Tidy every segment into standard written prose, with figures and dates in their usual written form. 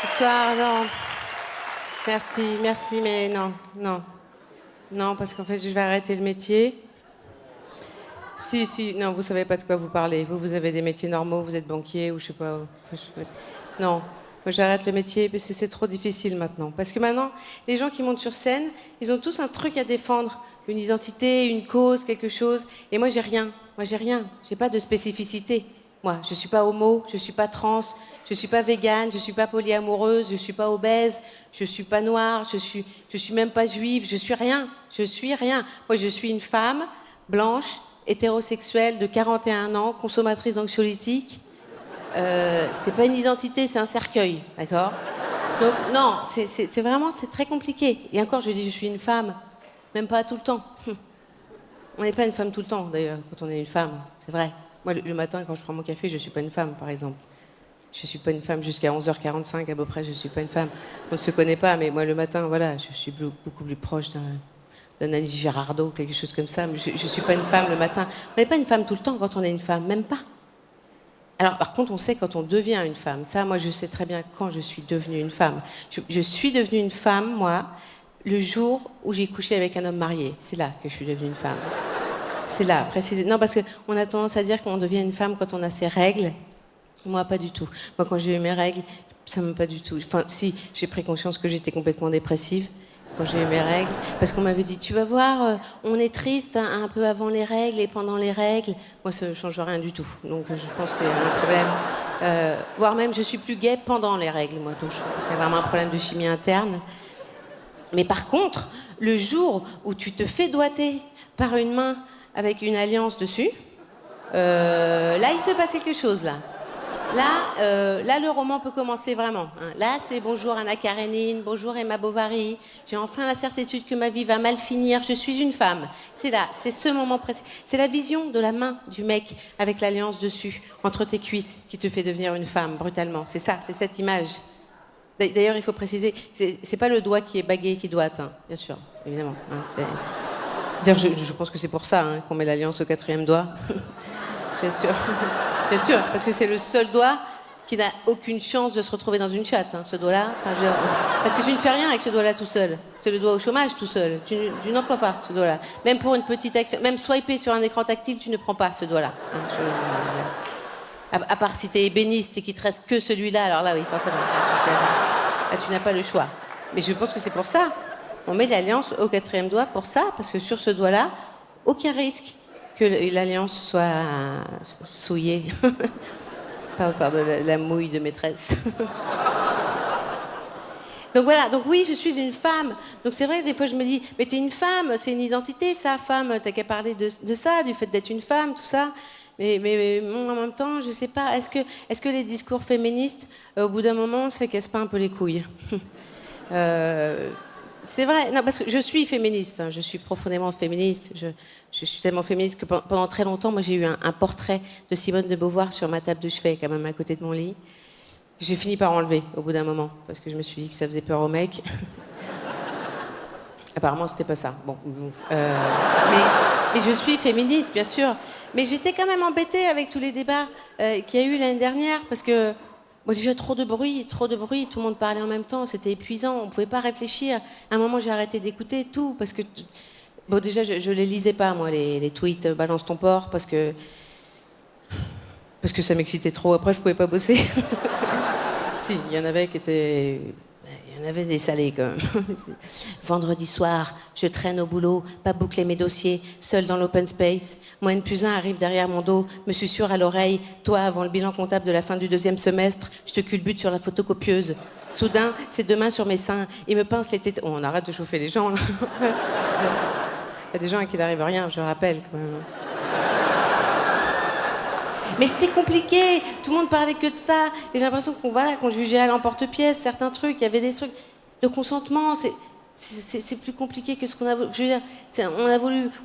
Bonsoir, non. Merci, mais non, non. Non, parce qu'en fait, je vais arrêter le métier. Si, non, vous savez pas de quoi vous parlez. Vous avez des métiers normaux, vous êtes banquier ou je sais pas. Non, moi j'arrête le métier parce que c'est trop difficile maintenant. Parce que maintenant, les gens qui montent sur scène, ils ont tous un truc à défendre. Une identité, une cause, quelque chose. Et moi, j'ai rien. Moi, j'ai rien. J'ai pas de spécificité. Moi, je suis pas homo, je suis pas trans, je suis pas végane, je suis pas polyamoureuse, je suis pas obèse, je suis pas noire, je suis même pas juive, je suis rien. Je suis rien. Moi, je suis une femme blanche, hétérosexuelle, de 41 ans, consommatrice d'anxiolytiques. C'est pas une identité, c'est un cercueil, d'accord? Donc non, c'est vraiment, c'est très compliqué. Et encore, je dis, je suis une femme, même pas tout le temps. On n'est pas une femme tout le temps, d'ailleurs, quand on est une femme, c'est vrai. Moi, le matin, quand je prends mon café, je suis pas une femme, par exemple. Je suis pas une femme jusqu'à 11h45, à peu près, je suis pas une femme. On ne se connaît pas, mais moi, le matin, voilà, je suis beaucoup plus proche d'un Annie Girardot, quelque chose comme ça. Mais je suis pas une femme le matin. On n'est pas une femme tout le temps quand on est une femme, même pas. Alors, par contre, on sait quand on devient une femme. Ça, moi, je sais très bien quand je suis devenue une femme. Je suis devenue une femme, moi, le jour où j'ai couché avec un homme marié. C'est là que je suis devenue une femme. C'est là, précisément. Non, parce qu'on a tendance à dire qu'on devient une femme quand on a ses règles. Moi, pas du tout. Moi, quand j'ai eu mes règles, ça m'a pas du tout. Enfin, si, j'ai pris conscience que j'étais complètement dépressive quand j'ai eu mes règles. Parce qu'on m'avait dit, tu vas voir, on est triste un peu avant les règles et pendant les règles. Moi, ça ne change rien du tout. Donc, je pense qu'il y a un problème. Voire même, je suis plus gaie pendant les règles, moi. Donc, je trouve que c'est vraiment un problème de chimie interne. Mais par contre, le jour où tu te fais doigter par une main avec une alliance dessus, là, il se passe quelque chose, là. Là, le roman peut commencer vraiment. Hein. Là, c'est bonjour Anna Karénine, bonjour Emma Bovary. J'ai enfin la certitude que ma vie va mal finir. Je suis une femme. C'est là, c'est ce moment précis. C'est la vision de la main du mec avec l'alliance dessus, entre tes cuisses, qui te fait devenir une femme brutalement. C'est ça, c'est cette image. D'ailleurs, il faut préciser, c'est pas le doigt qui est bagué qui doit atteindre, bien sûr, évidemment. Hein, d'ailleurs, je pense que c'est pour ça qu'on met l'alliance au 4e doigt. Bien sûr. Bien sûr, parce que c'est le seul doigt qui n'a aucune chance de se retrouver dans une chatte, ce doigt-là. Enfin, parce que tu ne fais rien avec ce doigt-là tout seul. C'est le doigt au chômage tout seul. Tu n'emploies pas ce doigt-là. Même pour une petite action, même swiper sur un écran tactile, tu ne prends pas ce doigt-là. À part si t'es ébéniste et qu'il te reste que celui-là, alors là, oui, forcément. Là, tu n'as pas le choix. Mais je pense que c'est pour ça. On met l'alliance au 4e doigt pour ça, parce que sur ce doigt-là, aucun risque que l'alliance soit souillée par de la mouille de maîtresse. Donc voilà, donc oui, je suis une femme. Donc c'est vrai que des fois je me dis, mais t'es une femme, c'est une identité, ça, femme, t'as qu'à parler de ça, du fait d'être une femme, tout ça. Mais en même temps, je sais pas, est-ce que les discours féministes, au bout d'un moment, ça casse pas un peu les couilles? C'est vrai, non, parce que je suis féministe, je suis profondément féministe. Je suis tellement féministe que pendant très longtemps, moi j'ai eu un portrait de Simone de Beauvoir sur ma table de chevet, quand même à côté de mon lit. J'ai fini par enlever au bout d'un moment, parce que je me suis dit que ça faisait peur aux mecs. Apparemment, c'était pas ça. Bon, mais je suis féministe, bien sûr. Mais j'étais quand même embêtée avec tous les débats qu'il y a eu l'année dernière, parce que bon, déjà trop de bruit, tout le monde parlait en même temps, c'était épuisant, on pouvait pas réfléchir. À un moment, j'ai arrêté d'écouter tout, parce que bon, déjà, je les lisais pas, moi, les tweets balance ton porc, parce que ça m'excitait trop. Après, je pouvais pas bosser. Si, il y en avait qui étaient... Il y en avait des salés, quand même. Vendredi soir, je traîne au boulot, pas boucler mes dossiers, seul dans l'open space. Moi, N plus 1 arrive derrière mon dos, me susurre à l'oreille. Toi, avant le bilan comptable de la fin du 2e semestre, je te culbute sur la photocopieuse. Soudain, ses 2 mains sur mes seins. Il me pince les têtes. Oh, on arrête de chauffer les gens, là. Il y a des gens à qui il n'arrive rien, je le rappelle, quand même. Mais c'était compliqué, tout le monde parlait que de ça. Et j'ai l'impression qu'on jugeait à l'emporte-pièce certains trucs. Il y avait des trucs. Le consentement, c'est plus compliqué que ce qu'on a voulu. Je veux dire,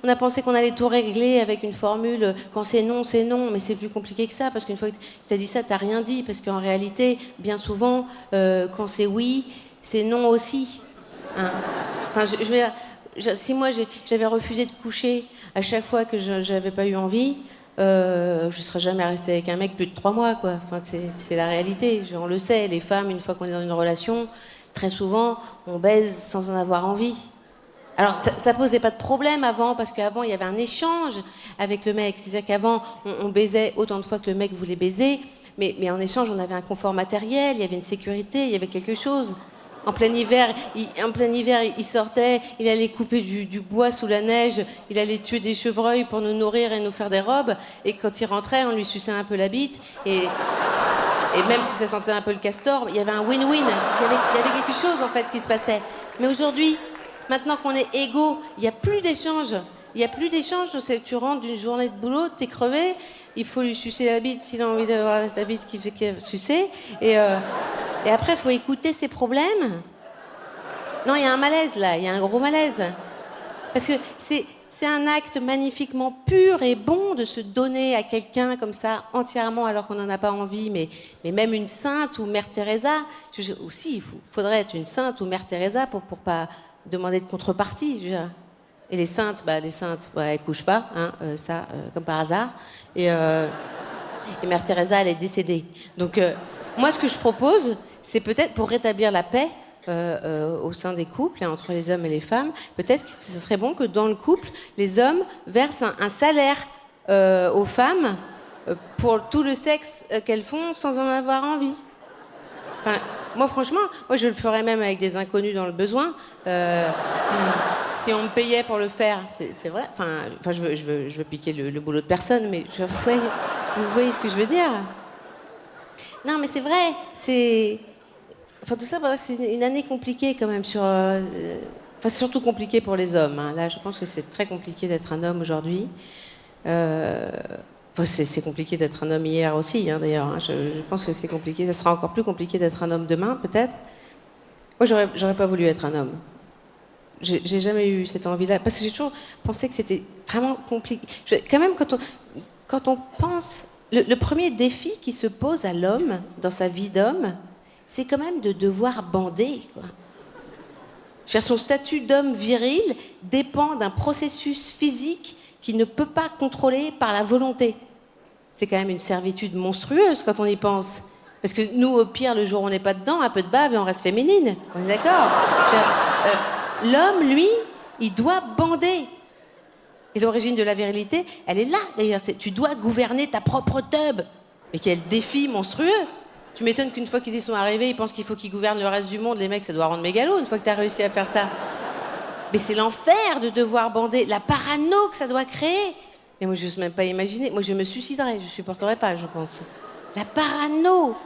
on a pensé qu'on allait tout régler avec une formule. Quand c'est non, c'est non. Mais c'est plus compliqué que ça, parce qu'une fois que tu as dit ça, tu n'as rien dit. Parce qu'en réalité, bien souvent, quand c'est oui, c'est non aussi. Hein. Enfin, je veux dire, si moi j'avais refusé de coucher à chaque fois que j'avais pas eu envie, je serais jamais restée avec un mec plus de 3 mois, quoi. Enfin, c'est la réalité. On le sait, les femmes, une fois qu'on est dans une relation, très souvent, on baise sans en avoir envie. Alors, ça posait pas de problème avant, parce qu'avant, il y avait un échange avec le mec. C'est-à-dire qu'avant, on baisait autant de fois que le mec voulait baiser, mais en échange, on avait un confort matériel, il y avait une sécurité, il y avait quelque chose. En plein hiver, il sortait, il allait couper du bois sous la neige, il allait tuer des chevreuils pour nous nourrir et nous faire des robes, et quand il rentrait, on lui suçait un peu la bite, et même si ça sentait un peu le castor, il y avait un win-win, il y avait quelque chose, en fait, qui se passait. Mais aujourd'hui, maintenant qu'on est égaux, il n'y a plus d'échange. Il n'y a plus d'échange. Tu rentres d'une journée de boulot, t'es crevé, il faut lui sucer la bite s'il a envie d'avoir la bite qui fait sucer. Et après, il faut écouter ses problèmes. Non, il y a un malaise là, il y a un gros malaise. Parce que c'est un acte magnifiquement pur et bon de se donner à quelqu'un comme ça, entièrement, alors qu'on n'en a pas envie. Mais même une sainte ou Mère Teresa, aussi, il faudrait être une sainte ou Mère Teresa pour pas demander de contrepartie. Je veux dire. Et les saintes, elles couchent pas, hein, comme par hasard. Et Mère Teresa, elle est décédée. Donc, moi, ce que je propose, c'est peut-être pour rétablir la paix au sein des couples, et entre les hommes et les femmes, peut-être que ce serait bon que dans le couple, les hommes versent un salaire aux femmes pour tout le sexe qu'elles font sans en avoir envie. Enfin, moi, franchement, je le ferais même avec des inconnus dans le besoin. Si on me payait pour le faire, c'est vrai. Enfin, je veux piquer le boulot de personne, mais vous voyez ce que je veux dire? Non, mais c'est vrai. Enfin, tout ça, c'est une année compliquée quand même. C'est surtout compliqué pour les hommes. Hein. Là, je pense que c'est très compliqué d'être un homme aujourd'hui. C'est compliqué d'être un homme hier aussi, hein, d'ailleurs. Hein. Je pense que c'est compliqué. Ça sera encore plus compliqué d'être un homme demain, peut-être. Moi, j'aurais pas voulu être un homme. J'ai jamais eu cette envie-là. Parce que j'ai toujours pensé que c'était vraiment compliqué. Quand même, quand on pense... Le premier défi qui se pose à l'homme, dans sa vie d'homme, c'est quand même de devoir bander, quoi. Je veux dire, son statut d'homme viril dépend d'un processus physique qu'il ne peut pas contrôler par la volonté. C'est quand même une servitude monstrueuse quand on y pense. Parce que nous, au pire, le jour où on n'est pas dedans, un peu de bave et on reste féminine. On est d'accord? L'homme, lui, il doit bander. Et l'origine de la virilité, elle est là, d'ailleurs. Tu dois gouverner ta propre teub. Mais quel défi monstrueux! Tu m'étonnes qu'une fois qu'ils y sont arrivés, ils pensent qu'il faut qu'ils gouvernent le reste du monde. Les mecs, ça doit rendre mégalo une fois que tu as réussi à faire ça. Mais c'est l'enfer de devoir bander. La parano que ça doit créer. Mais moi, je n'ose même pas imaginer. Moi, je me suiciderais. Je ne supporterais pas, je pense. La parano.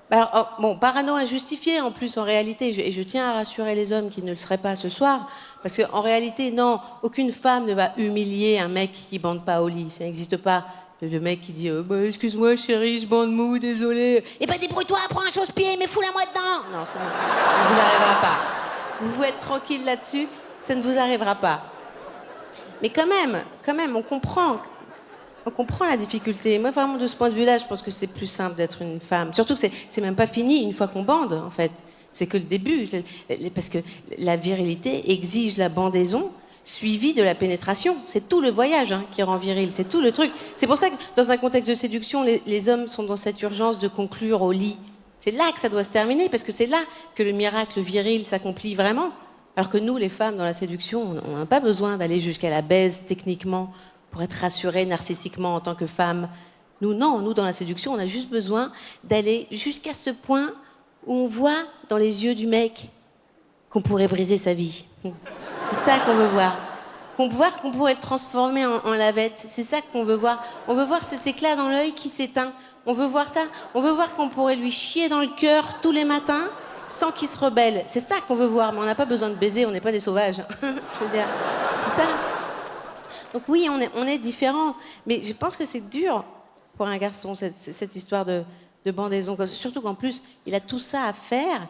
Alors, bon, parano injustifiée en plus, en réalité. Et je tiens à rassurer les hommes qui ne le seraient pas ce soir. Parce qu'en réalité, non, aucune femme ne va humilier un mec qui bande pas au lit. Ça n'existe pas. Le mec qui dit excuse-moi chérie, je bande mou, désolé. Eh ben débrouille-toi, prends un chausse-pied, mais fous-la moi dedans. Non, ça ne vous arrivera pas. Vous pouvez être tranquille là-dessus, ça ne vous arrivera pas. Mais quand même, on comprend la difficulté. Moi, vraiment, de ce point de vue-là, je pense que c'est plus simple d'être une femme. Surtout que c'est même pas fini une fois qu'on bande, en fait. C'est que le début. Parce que la virilité exige la bandaison suivi de la pénétration. C'est tout le voyage qui rend viril, c'est tout le truc. C'est pour ça que dans un contexte de séduction, les hommes sont dans cette urgence de conclure au lit. C'est là que ça doit se terminer, parce que c'est là que le miracle viril s'accomplit vraiment. Alors que nous, les femmes, dans la séduction, on n'a pas besoin d'aller jusqu'à la baise techniquement pour être rassurées narcissiquement en tant que femme. Nous, non, nous, dans la séduction, on a juste besoin d'aller jusqu'à ce point où on voit dans les yeux du mec qu'on pourrait briser sa vie. C'est ça qu'on veut voir. Qu'on pourrait le transformer en lavette. C'est ça qu'on veut voir. On veut voir cet éclat dans l'œil qui s'éteint. On veut voir ça. On veut voir qu'on pourrait lui chier dans le cœur tous les matins sans qu'il se rebelle. C'est ça qu'on veut voir. Mais on n'a pas besoin de baiser. On n'est pas des sauvages. Je veux dire, c'est ça. Donc oui, on est différents. Mais je pense que c'est dur pour un garçon, cette histoire de bandaison. Surtout qu'en plus, il a tout ça à faire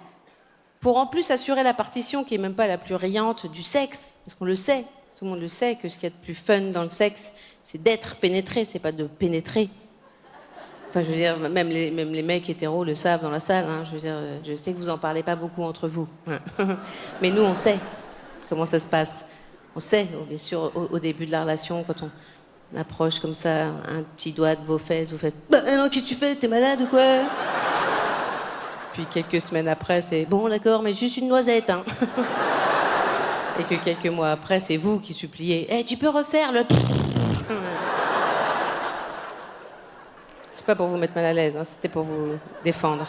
pour en plus assurer la partition qui est même pas la plus riante du sexe, parce qu'on le sait, tout le monde le sait, que ce qu'il y a de plus fun dans le sexe, c'est d'être pénétré, c'est pas de pénétrer. Enfin, je veux dire, même les mecs hétéros le savent dans la salle, hein, je veux dire, je sais que vous en parlez pas beaucoup entre vous, mais nous, on sait comment ça se passe. On sait, bien sûr, au début de la relation, approche comme ça, un petit doigt de vos fesses, vous faites « Bah non, qu'est-ce que tu fais? T'es malade ou quoi ?» Puis quelques semaines après, c'est « Bon, d'accord, mais juste une noisette, hein. » Et que quelques mois après, c'est vous qui suppliez « Eh, tu peux refaire le... » C'est pas pour vous mettre mal à l'aise, hein, c'était pour vous défendre.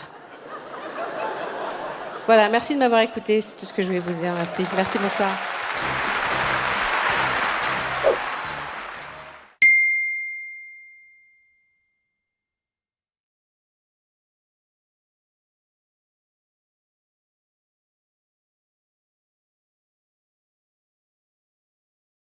Voilà, merci de m'avoir écouté, c'est tout ce que je voulais vous dire, merci. Merci, bonsoir.